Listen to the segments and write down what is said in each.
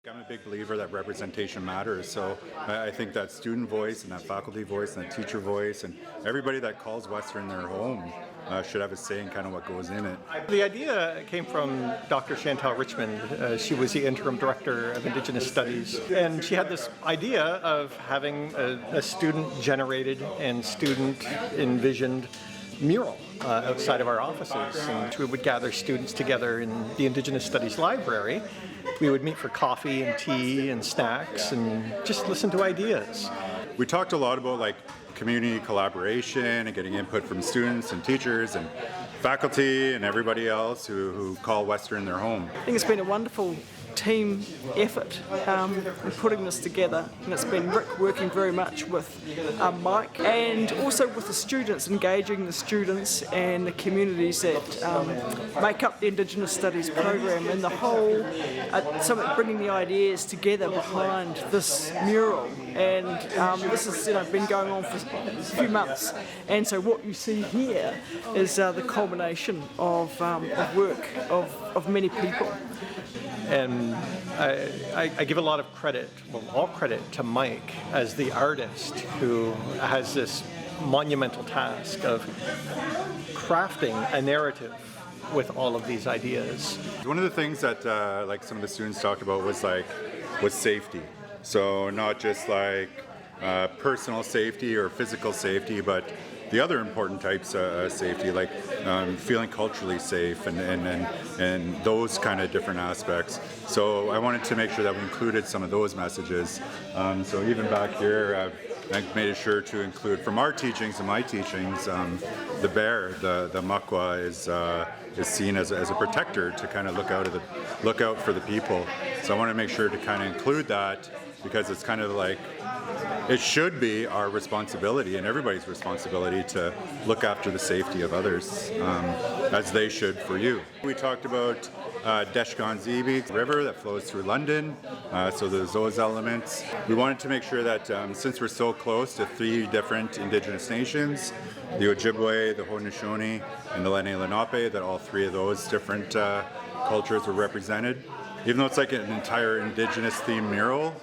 I'm a big believer that representation matters, so I think that student voice and that faculty voice and that teacher voice and everybody that calls Western their home should have a say in kind of what goes in it. The idea came from Dr. Chantal Richmond. She was the interim director of Indigenous Studies, and she had this idea of having a student-generated and student-envisioned mural outside of our offices, and we would gather students together in the Indigenous Studies library. We would meet for coffee and tea and snacks and just listen to ideas. We talked a lot about community collaboration and getting input from students and teachers and faculty and everybody else who call Western their home. I think it's been a wonderful team effort in putting this together, and it's been Rick working very much with Mike and also with the students, engaging the students and the communities that make up the Indigenous Studies program, and the whole bringing the ideas together behind this mural. And this has been going on for a few months, and so what you see here is the culmination of work of many people. And I give a lot of credit, all credit to Mike as the artist who has this monumental task of crafting a narrative with all of these ideas. One of the things that some of the students talked about was safety. So not just personal safety or physical safety, but the other important types of safety, feeling culturally safe and those kind of different aspects. So I wanted to make sure that we included some of those messages. So even back here, I made sure to include from our teachings and my teachings, the bear, the makwa, is seen as a protector to kind of look out for the people. So I want to make sure to kind of include that, because it's kind of it should be our responsibility and everybody's responsibility to look after the safety of others, as they should for you. We talked about Deshkan Ziibi river that flows through London, so there's those elements. We wanted to make sure that since we're so close to 3 different Indigenous nations, the Ojibwe, the Haudenosaunee, and the Lenni Lenape, that all 3 of those different cultures were represented. Even though it's an entire Indigenous themed mural,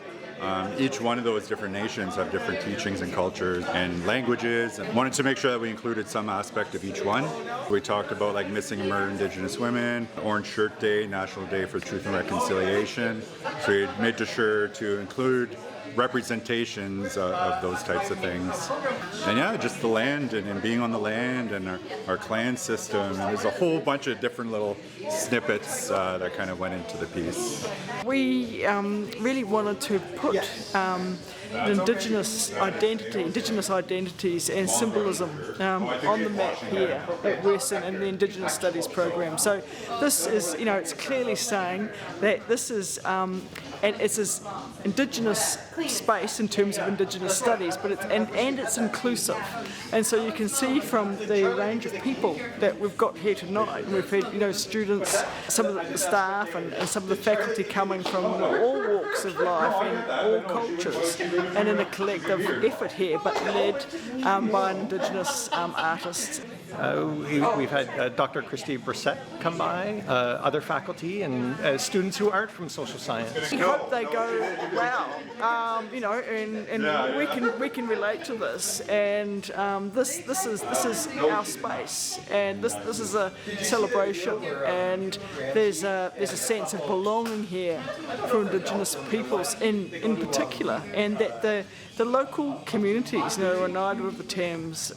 each one of those different nations have different teachings and cultures and languages, and wanted to make sure that we included some aspect of each one. We talked about missing and murdered Indigenous women, Orange Shirt Day, National Day for Truth and Reconciliation. So we made sure to include representations of those types of things. And yeah, just the land and being on the land and our clan system. And there's a whole bunch of different little snippets that kind of went into the piece. We really wanted to put Indigenous identities and symbolism on the map here at Western in the Indigenous Studies program. So this is, it's clearly saying that this is, and it's this Indigenous space in terms of Indigenous studies, but it's inclusive. And so you can see from the range of people that we've got here tonight, and we've had students, some of the staff and some of the faculty coming from all walks of life and all cultures, and in a collective effort here, but led by an Indigenous artist. We've had Dr. Christy Brissett come by, other faculty and students who aren't from social science. We hope they go, wow, and we can relate to this, and this is our space, and this is a celebration, and there's a sense of belonging here for Indigenous peoples in particular, and that the local communities, Oneida of the Thames,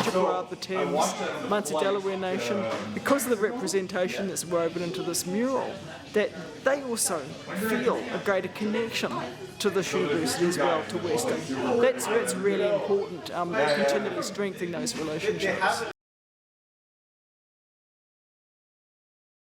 Chippewa of the Thames, Munsee Delaware Nation, because of the representation that's woven into this mural, that they also feel a greater connection to this university as well, to Western. That's really important, continually strengthening those relationships.